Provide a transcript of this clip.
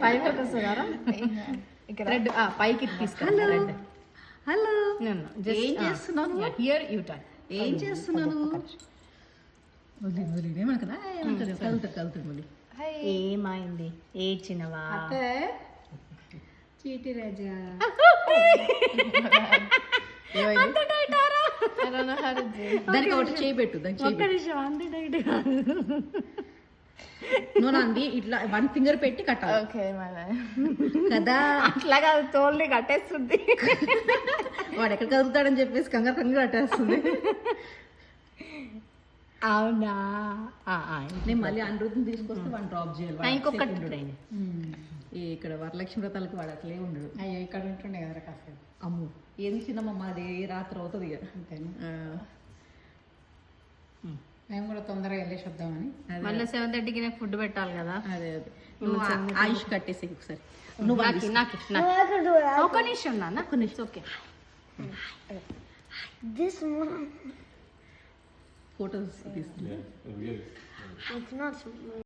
పై వరకు వస్తున్నారా థ్రెడ్ పైకి తీసుకెళ్ళి హలో ఏం చేస్తున్నాను హియర్ యూ టర్న్ ఏం చేస్తున్నాను ఏమనుకున్నా కలుతాడు మళ్ళీ ఏమైంది ఏడ్చినవా చీటి రాజా దానికి ఒకటి చేయబెట్టు నువ్వు నంది ఇట్లా 1 ఫింగర్ పెట్టి కట్టాలి కదా అట్లా కాదు తోల్ని కట్టేస్తుంది వాడు ఎక్కడ కదులుతాడని చెప్పేసి కంగారు కట్టేస్తుంది అవునా నేను మళ్ళీ అనిరుద్ధిని తీసుకొస్తే 1 డ్రాప్ చేయాలి ఇంకొకటి ఇక్కడ వరలక్ష్మి వ్రతాలకు వాడు అట్లే ఉండడు. అయ్యో ఇక్కడ ఉంటుండే కదా కాసేపు. అమ్ము ఏం చిన్నమ్మ మాది రాత్రి అవుతుంది ఇక అంతేనా. మేము కూడా తొందరగా వెళ్ళేసి వద్దామని. మళ్ళీ 7:30కి నాకు ఫుడ్ పెట్టాలి కదా. అదే నువ్వు ఆయుష్ కట్టేసి ఒకసారి నువ్వు నాకు ఒక నిమిషం నాన్న ఒక నిమిషం ఓకే ఫోటోస్ తీసుకున్నా.